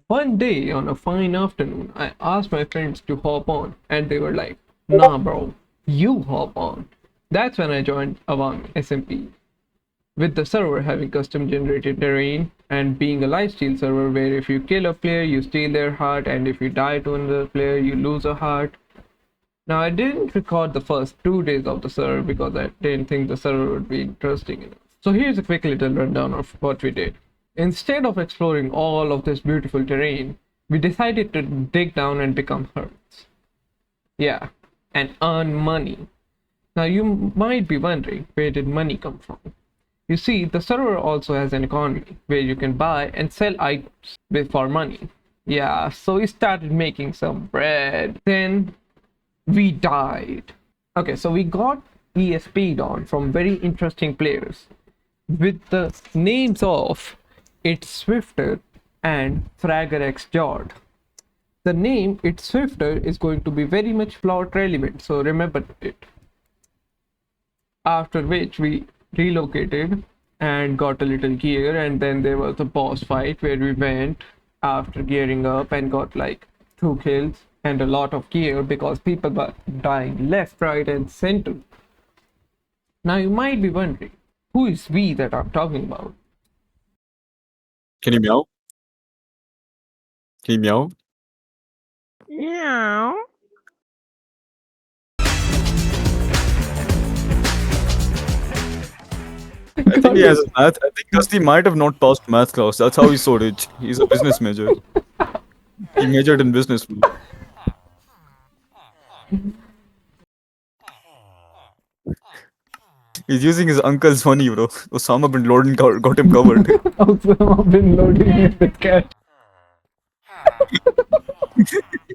One day on a fine afternoon, I asked my friends to hop on, and they were like, nah, bro, you hop on. That's when I joined Awami SMP, with the server having custom generated terrain and being a lifesteal server where if you kill a player, you steal their heart, and if you die to another player, you lose a heart. Now, I didn't record the first 2 days of the server because I didn't think the server would be interesting enough. So, here's a quick little rundown of what we did. Instead of exploring all of this beautiful terrain, we decided to dig down and become herds. Yeah, and earn money. Now, you might be wondering, where did money come from? You see, the server also has an economy where you can buy and sell items for money. Yeah, so we started making some bread. Then we died. Okay, so we got ESP'd on from very interesting players with the names of It's Swifter and Fragger X Jord. The name It's Swifter is going to be very much plot relevant, so remember it. After which we relocated and got a little gear, and then there was a boss fight where we went after gearing up and got like 2 kills and a lot of gear because people were dying left, right, and center. Now you might be wondering, who is we that I'm talking about? Can you meow? Can you meow? Meow. I think he has a math. I think Gusty might have not passed math class. That's how he's so rich. He's a business major. He majored in business. He's using his uncle's money, bro. Osama bin Laden got him covered. Osama bin Laden it with cash.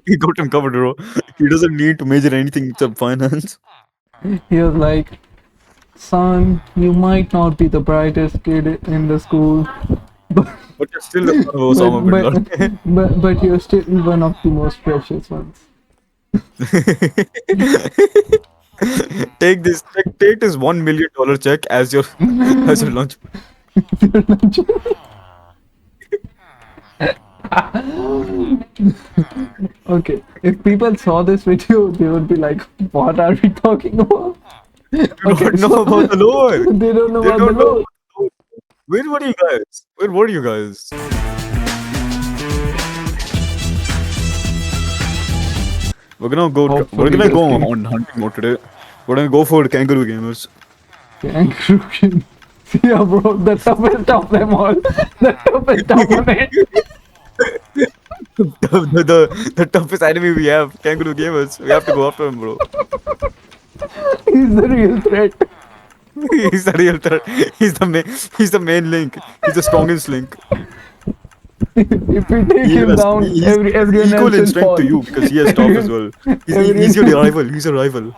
He got him covered, bro. He doesn't need to major anything except finance. He was like, son, you might not be the brightest kid in the school, but But you're still the son of Osama bin Laden. but you're still one of the most precious ones. Take this $1 million check as your lunch. Okay, if people saw this video, they would be like, "What are we talking about?" You don't know about the lore. They don't know They about don't the know. law. Where were you guys? Where were you guys? We're gonna go on hunting mode today. We're gonna go for kangaroo gamers. Kangaroo. Yeah, bro, the toughest of them all. The toughest opponent. The toughest enemy we have, kangaroo gamers. We have to go after him, bro. He's the real threat. He's the real threat. He's the main link. He's the strongest link. If we take him down, everyone equal else in will strength fall. to you because he has top as well. He's your rival. He's a rival.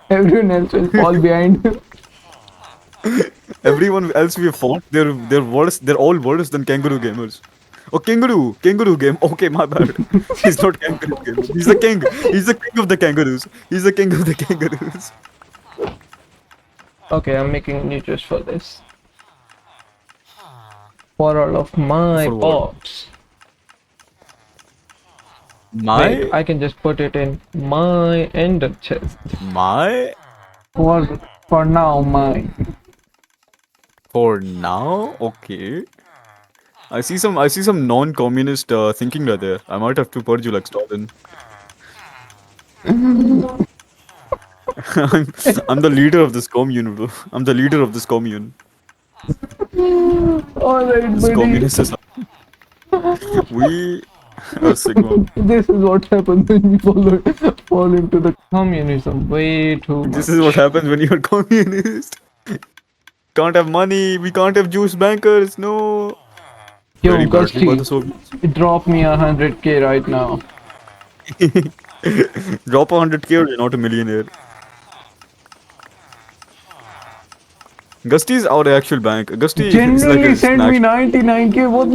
Everyone else will fall behind him. Everyone else we have fought, they're worse. They're all worse than kangaroo gamers. Oh, kangaroo game. Okay, my bad. He's not kangaroo game. He's the king. He's the king of the kangaroos. He's the king of the kangaroos. Okay, I'm making a new twist for this. For all of my For what? pops. Wait, I can just put it in my ender chest. My For now, mine. for now, okay. I see some non-communist thinking right there. I might have to purge you like Stalin. I'm the leader of this commune, bro. I'm the leader of this commune. Alright, This buddy. communist is we are Sigma. This is what happens when you fall into the communism way too much. This is what happens when you're communist. Can't have money. We can't have juice bankers. No. Yo, Very badly by the Gusty, Soviets. drop me 100k right now. Drop 100k or you're not a millionaire. Gusty's our actual bank. Gusty is like Genuinely a send me snack. 99k. What?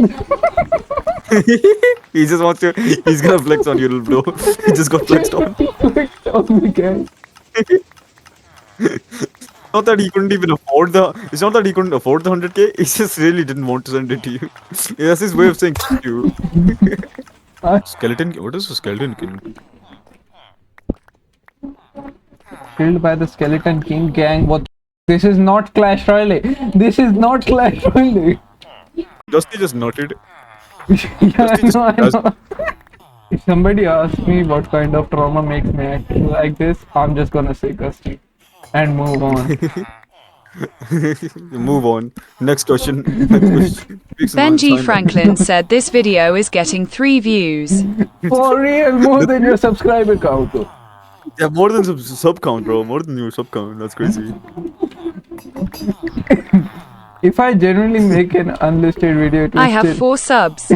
He just wants to. He's gonna flex on you, little bro. He just got flexed on. Clicked on me, guys. Not that he couldn't even afford the. It's not that he couldn't afford the 100K. He just really didn't want to send it to you. That's his way of saying "F you." Skeleton. What is a skeleton king? Killed by the Skeleton King gang. What? This is not Clash Royale. This is not Clash Royale. Dusty just noted. Yeah, Dusty just I does- know. If somebody asks me what kind of trauma makes me act like this, I'm just gonna say Gusty and move on. Move on. Next question. Next question. Speaks in Benji China. Franklin said this video is getting 3 views. For real, more than your subscriber count. Yeah, more than sub count, bro. More than your sub count. That's crazy. If I genuinely make an unlisted video, it will I have still... 4 subs.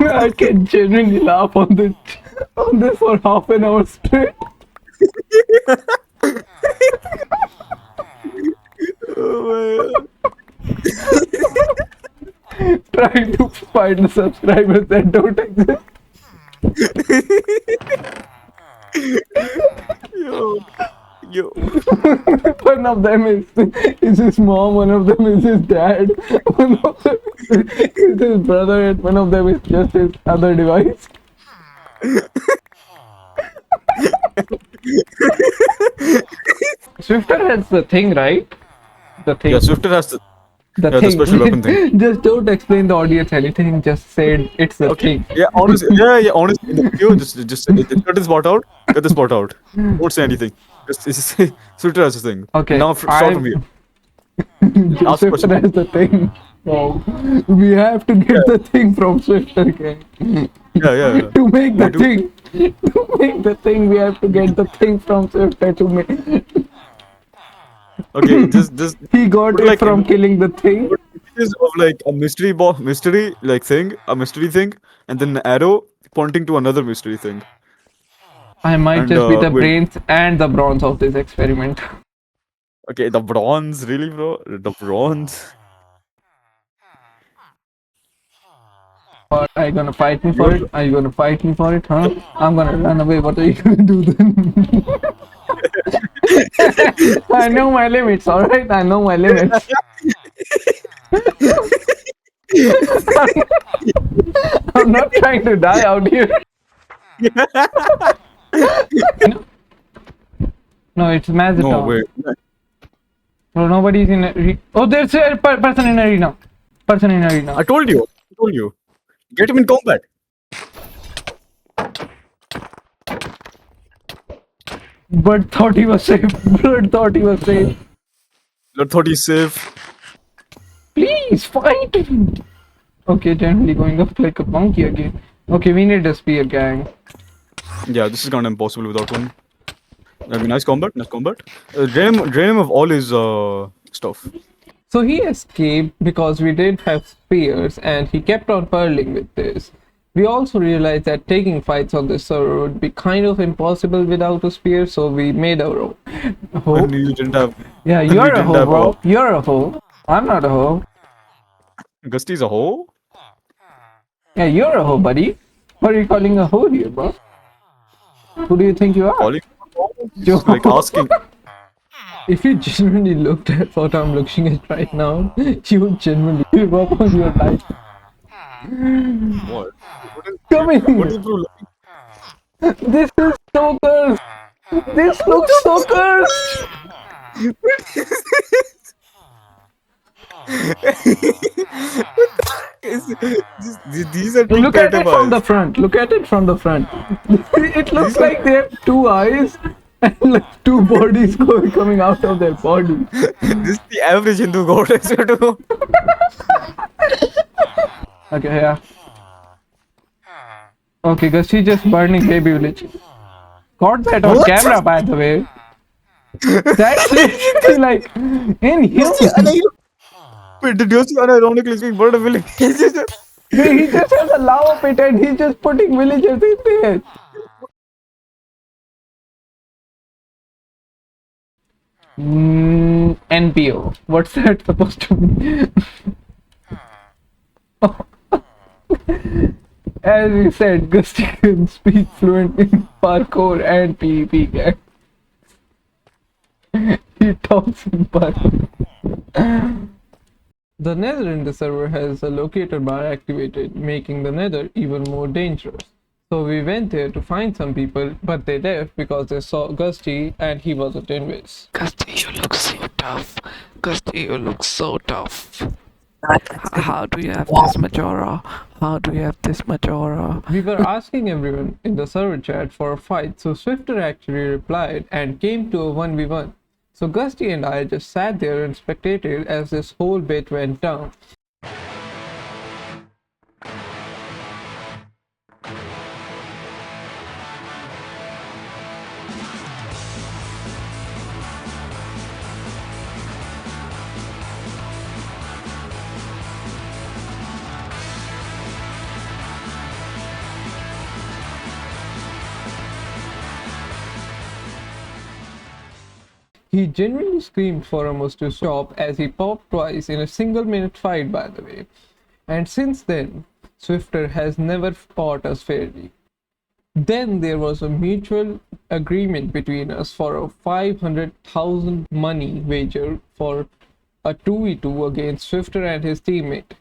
I can genuinely laugh on this for half an hour straight. Oh, man. Trying to find the subscribers that don't exist. Yo. One of them is his mom, one of them is his dad, one of them is his brother, and one of them is just his other device. Swifter has the thing, right? The thing. Yeah, Swifter has the. the yeah, the special weapon thing. Just don't explain the audience anything. Just say it's the thing. Yeah, honestly, honestly, in the video, just cut this part out. Cut this part out. Don't say anything. Just say Swifter has a thing. Okay, Now start from here. Last Swifter question. has the thing. Wow. We have to get the thing from Swifter gang. Yeah. To make the do. thing. To make the thing, we have to get the thing from Swifter to make. Okay, just He got But it like from in- killing the thing. images of like a mystery like thing, a mystery thing, and then an arrow pointing to another mystery thing. I might And, just be the wait. brains and the bronze of this experiment. Okay, the bronze, really, bro? The bronze. Or are you gonna fight me for it? Are you gonna fight me for it, huh? I'm gonna run away. What are you gonna do then? I know my limits, alright? I know my limits. I'm not trying to die out here. No, it's Mazda. No, wait. No, nobody's in oh, there's a person in arena. Person in arena. I told you. Get him in combat. Bird thought he was safe. Bird thought he was safe. Lord thought he's safe. Please fight me. Okay, generally going up like a monkey again. Okay, we need a spear gang. Yeah, this is kind of impossible without one. I mean, nice combat. Drain him of all his stuff. So he escaped because we didn't have spears and he kept on purling with this. We also realized that taking fights on this server would be kind of impossible without a spear, so we made our own. Hoe? And you didn't have. Yeah, and we you're a didn't hoe, have bro. You're a hoe. I'm not a hoe. Gusty's a hoe? Yeah, you're a hoe, buddy. What are you calling a hoe here, bro? Who do you think you are? Calling? Joe. Like asking. If you genuinely looked at what I'm looking at right now, you would genuinely give up on your life. What? Come in. What is bro looking? This is so cursed. This looks so cursed. These are two Look at it from categories. the front. Look at it from the front. It looks like they have two eyes and like two bodies coming out of their body. This is the average Hindu god, I swear to God. Okay, yeah. Okay, Gusty just burning baby village. Got that on camera, by the way. That's literally like inhuman. Wait, did you see unironically speaking bird of village? He just has a lava pit and he's just putting villagers in there. NPO. What's that supposed to mean? As we said, Gusty can speak fluent in parkour and PvP. Gang. He talks in parkour. The nether in the server has a locator bar activated, making the nether even more dangerous. So we went there to find some people, but they left because they saw Gusty and he wasn't invis. Gusty, you look so tough. Gusty, you look so tough. How do you have this much aura? How do you have this much aura? We were asking everyone in the server chat for a fight, so Swifter actually replied and came to a 1v1. So Gusty and I just sat there and spectated as this whole bit went down. He genuinely screamed for Amos to stop as he popped twice in a single minute fight, by the way. And since then, Swifter has never fought us fairly. Then there was a mutual agreement between us for a 500,000 money wager for a 2v2 against Swifter and his teammate.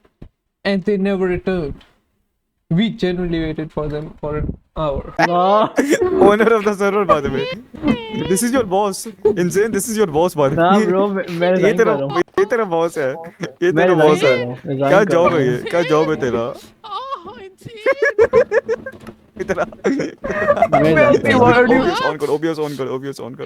And they never returned. We genuinely waited for them for an hour. Owner of the server, by the way. This is your boss. Insane, this is your boss, by the way. ना bro मैं ये resign कर तेरा रहा हूँ ये तेरा boss है ये मैं तेरा resign बॉस कर है रहा हूँ, resign क्या कर जॉब रहा है हूँ। ये क्या जॉब है तेरा इतना मैं resign कर रहा हूँ। OBS on कर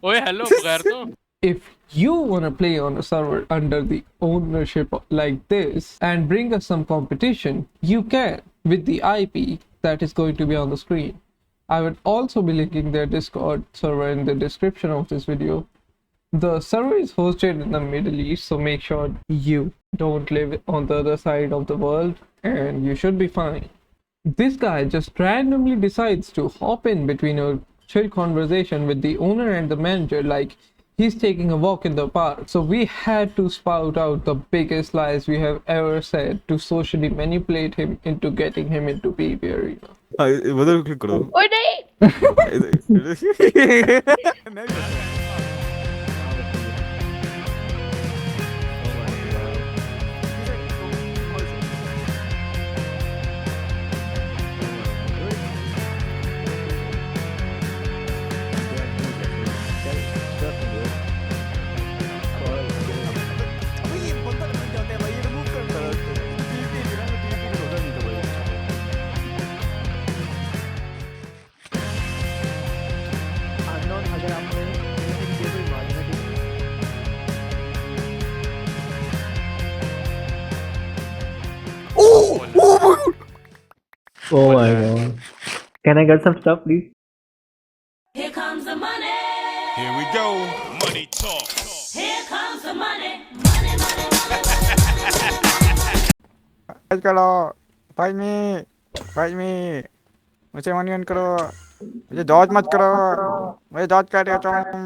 ओए हेलो बगैर तो If you want to play on a server under the ownership like this and bring us some competition, you can with the IP that is going to be on the screen. I would also be linking their Discord server in the description of this video. The server is hosted in the Middle East, so make sure you don't live on the other side of the world and you should be fine. This guy just randomly decides to hop in between a chill conversation with the owner and the manager like he's taking a walk in the park. So we had to spout out the biggest lies we have ever said to socially manipulate him into getting him into PvP arena. उधर click करो ओए नहीं Unknown अगर आपने ये कोई मारना ठीक है Oh my god. Can I get some stuff, please? Here comes the money. Here we go. Money talk. Here comes the money. Money, money, money, money. Fight करो फाइट मी मुझे मनियन करो मुझे जॉज मत करो मुझे जॉज कर रहे हो तुम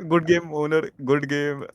Good game, owner. Good game.